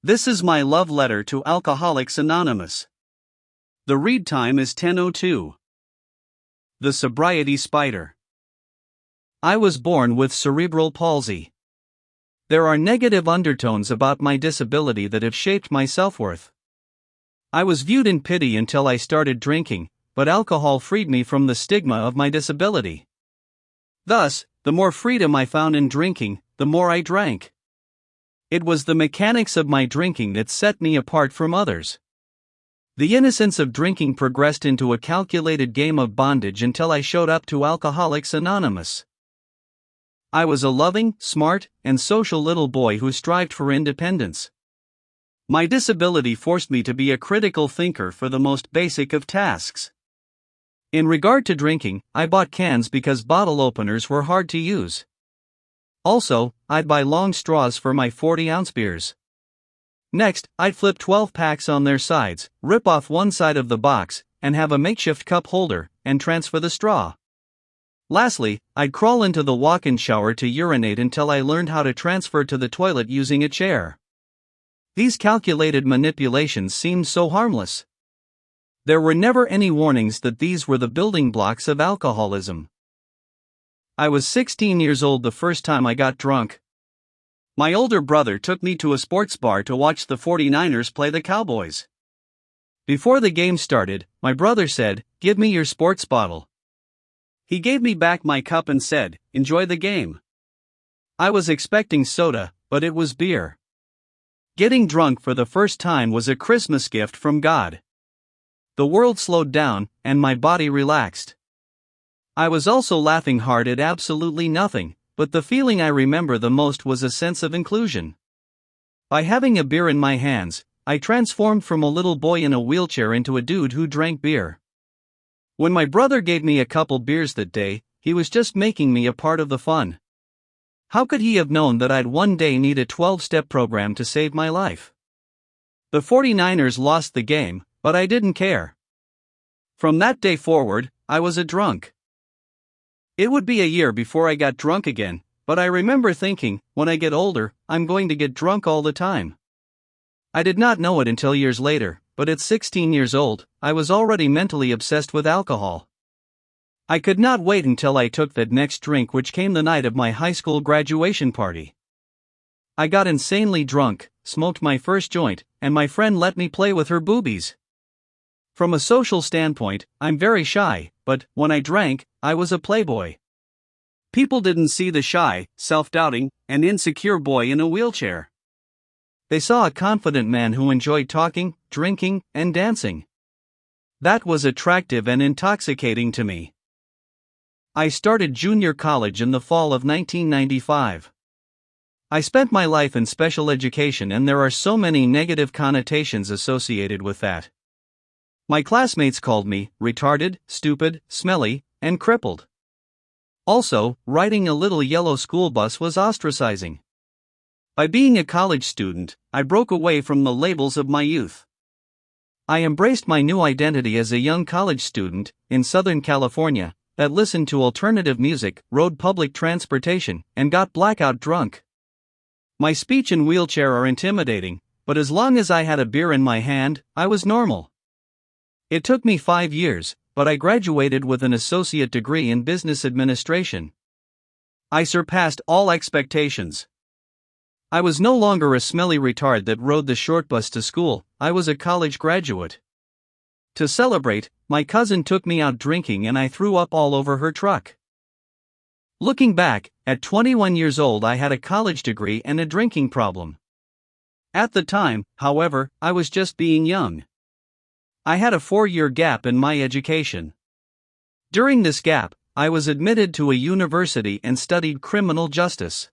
This is my love letter to Alcoholics Anonymous. The read time is 10:02. The Sobriety Spider. I was born with cerebral palsy. There are negative undertones about my disability that have shaped my self-worth. I was viewed in pity until I started drinking, but alcohol freed me from the stigma of my disability. Thus, the more freedom I found in drinking, the more I drank. It was the mechanics of my drinking that set me apart from others. The innocence of drinking progressed into a calculated game of bondage until I showed up to Alcoholics Anonymous. I was a loving, smart, and social little boy who strived for independence. My disability forced me to be a critical thinker for the most basic of tasks. In regard to drinking, I bought cans because bottle openers were hard to use. Also, I'd buy long straws for my 40-ounce beers. Next, I'd flip 12 packs on their sides, rip off one side of the box, and have a makeshift cup holder, and transfer the straw. Lastly, I'd crawl into the walk-in shower to urinate until I learned how to transfer to the toilet using a chair. These calculated manipulations seemed so harmless. There were never any warnings that these were the building blocks of alcoholism. I was 16 years old the first time I got drunk. My older brother took me to a sports bar to watch the 49ers play the Cowboys. Before the game started, my brother said, "Give me your sports bottle." He gave me back my cup and said, "Enjoy the game." I was expecting soda, but it was beer. Getting drunk for the first time was a Christmas gift from God. The world slowed down, and my body relaxed. I was also laughing hard at absolutely nothing, but the feeling I remember the most was a sense of inclusion. By having a beer in my hands, I transformed from a little boy in a wheelchair into a dude who drank beer. When my brother gave me a couple beers that day, he was just making me a part of the fun. How could he have known that I'd one day need a 12-step program to save my life? The 49ers lost the game, but I didn't care. From that day forward, I was a drunk. It would be a year before I got drunk again, but I remember thinking, when I get older, I'm going to get drunk all the time. I did not know it until years later, but at 16 years old, I was already mentally obsessed with alcohol. I could not wait until I took that next drink, which came the night of my high school graduation party. I got insanely drunk, smoked my first joint, and my friend let me play with her boobies. From a social standpoint, I'm very shy, but when I drank, I was a playboy. People didn't see the shy, self-doubting, and insecure boy in a wheelchair. They saw a confident man who enjoyed talking, drinking, and dancing. That was attractive and intoxicating to me. I started junior college in the fall of 1995. I spent my life in special education, and there are so many negative connotations associated with that. My classmates called me retarded, stupid, smelly, and crippled. Also, riding a little yellow school bus was ostracizing. By being a college student, I broke away from the labels of my youth. I embraced my new identity as a young college student in Southern California that listened to alternative music, rode public transportation, and got blackout drunk. My speech and wheelchair are intimidating, but as long as I had a beer in my hand, I was normal. It took me 5 years, but I graduated with an associate degree in business administration. I surpassed all expectations. I was no longer a smelly retard that rode the short bus to school, I was a college graduate. To celebrate, my cousin took me out drinking and I threw up all over her truck. Looking back, at 21 years old I had a college degree and a drinking problem. At the time, however, I was just being young. I had a 4-year gap in my education. During this gap, I was admitted to a university and studied criminal justice.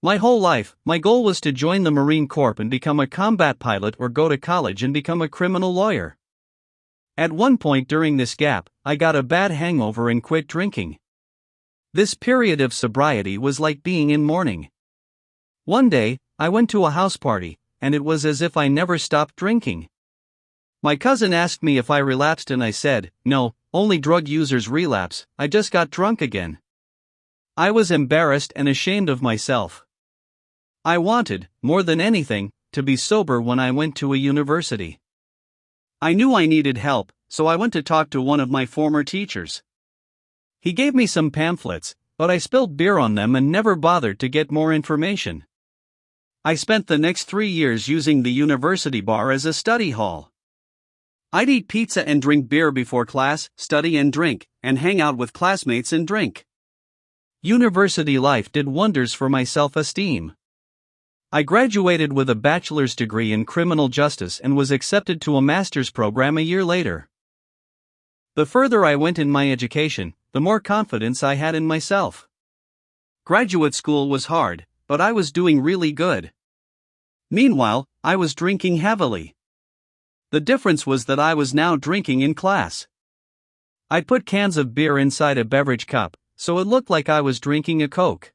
My whole life, my goal was to join the Marine Corps and become a combat pilot or go to college and become a criminal lawyer. At one point during this gap, I got a bad hangover and quit drinking. This period of sobriety was like being in mourning. One day, I went to a house party, and it was as if I never stopped drinking. My cousin asked me if I relapsed and I said, "No, only drug users relapse, I just got drunk again." I was embarrassed and ashamed of myself. I wanted, more than anything, to be sober when I went to a university. I knew I needed help, so I went to talk to one of my former teachers. He gave me some pamphlets, but I spilled beer on them and never bothered to get more information. I spent the next 3 years using the university bar as a study hall. I'd eat pizza and drink beer before class, study and drink, and hang out with classmates and drink. University life did wonders for my self-esteem. I graduated with a bachelor's degree in criminal justice and was accepted to a master's program a year later. The further I went in my education, the more confidence I had in myself. Graduate school was hard, but I was doing really good. Meanwhile, I was drinking heavily. The difference was that I was now drinking in class. I'd put cans of beer inside a beverage cup, so it looked like I was drinking a Coke.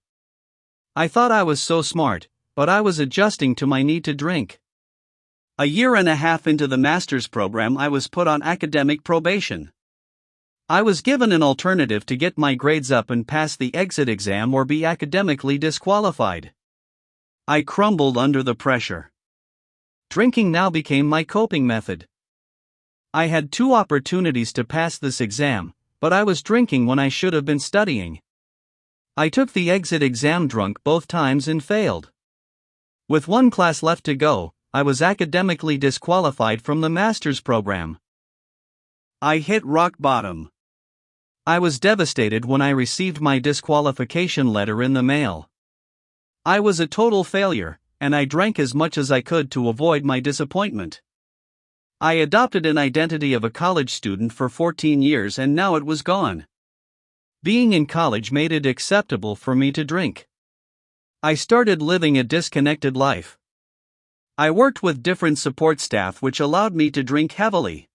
I thought I was so smart, but I was adjusting to my need to drink. A year and a half into the master's program, I was put on academic probation. I was given an alternative to get my grades up and pass the exit exam or be academically disqualified. I crumbled under the pressure. Drinking now became my coping method. I had 2 opportunities to pass this exam, but I was drinking when I should have been studying. I took the exit exam drunk both times and failed. With 1 class left to go, I was academically disqualified from the master's program. I hit rock bottom. I was devastated when I received my disqualification letter in the mail. I was a total failure, and I drank as much as I could to avoid my disappointment. I adopted an identity of a college student for 14 years and now it was gone. Being in college made it acceptable for me to drink. I started living a disconnected life. I worked with different support staff which allowed me to drink heavily.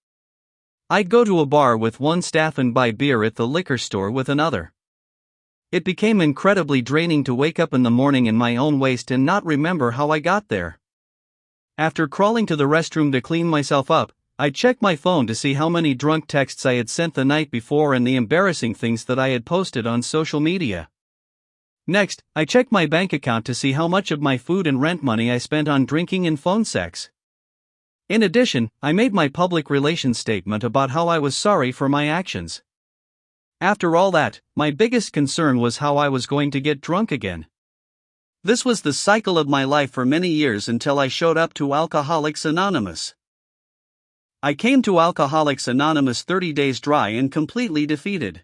I'd go to a bar with one staff and buy beer at the liquor store with another. It became incredibly draining to wake up in the morning in my own waste and not remember how I got there. After crawling to the restroom to clean myself up, I'd check my phone to see how many drunk texts I had sent the night before and the embarrassing things that I had posted on social media. Next, I checked my bank account to see how much of my food and rent money I spent on drinking and phone sex. In addition, I made my public relations statement about how I was sorry for my actions. After all that, my biggest concern was how I was going to get drunk again. This was the cycle of my life for many years until I showed up to Alcoholics Anonymous. I came to Alcoholics Anonymous 30 days dry and completely defeated.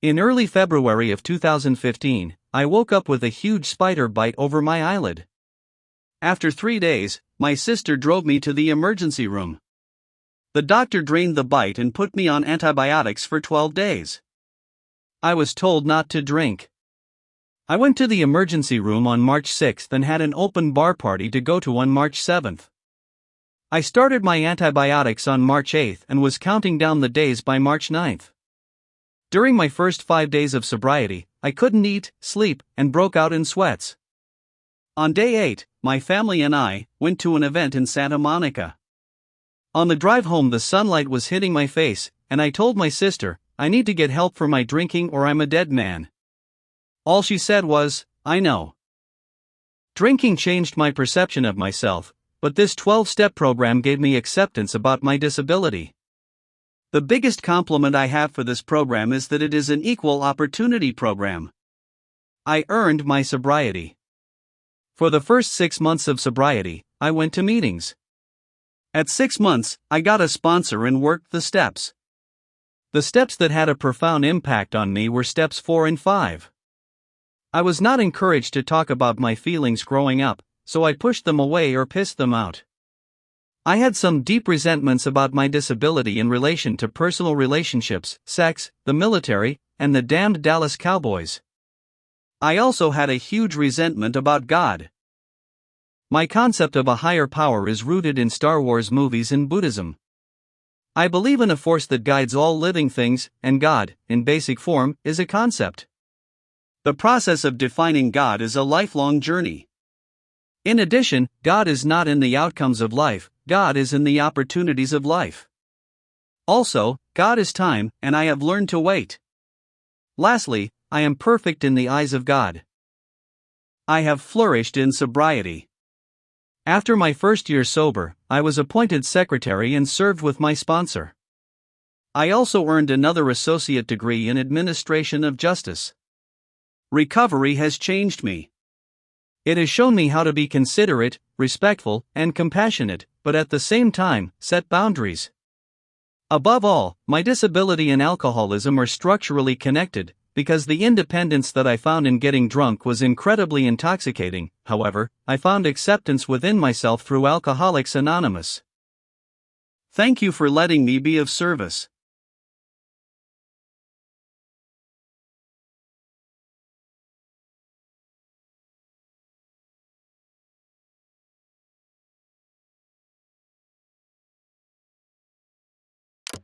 In early February of 2015, I woke up with a huge spider bite over my eyelid. After 3 days, my sister drove me to the emergency room. The doctor drained the bite and put me on antibiotics for 12 days. I was told not to drink. I went to the emergency room on March 6th and had an open bar party to go to on March 7th. I started my antibiotics on March 8th and was counting down the days by March 9th. During my first 5 days of sobriety, I couldn't eat, sleep, and broke out in sweats. On day 8, my family and I went to an event in Santa Monica. On the drive home, the sunlight was hitting my face, and I told my sister, I need to get help for my drinking or I'm a dead man. All she said was, I know. Drinking changed my perception of myself, but this 12-step program gave me acceptance about my disability. The biggest compliment I have for this program is that it is an equal opportunity program. I earned my sobriety. For the first 6 months of sobriety, I went to meetings. At 6 months, I got a sponsor and worked the steps. The steps that had a profound impact on me were steps 4 and 5. I was not encouraged to talk about my feelings growing up, so I pushed them away or pissed them out. I had some deep resentments about my disability in relation to personal relationships, sex, the military, and the damned Dallas Cowboys. I also had a huge resentment about God. My concept of a higher power is rooted in Star Wars movies and Buddhism. I believe in a force that guides all living things, and God, in basic form, is a concept. The process of defining God is a lifelong journey. In addition, God is not in the outcomes of life, God is in the opportunities of life. Also, God is time, and I have learned to wait. Lastly, I am perfect in the eyes of God. I have flourished in sobriety. After my first year sober, I was appointed secretary and served with my sponsor. I also earned another associate degree in administration of justice. Recovery has changed me. It has shown me how to be considerate, respectful, and compassionate, but at the same time, set boundaries. Above all, my disability and alcoholism are structurally connected, because the independence that I found in getting drunk was incredibly intoxicating. However, I found acceptance within myself through Alcoholics Anonymous. Thank you for letting me be of service.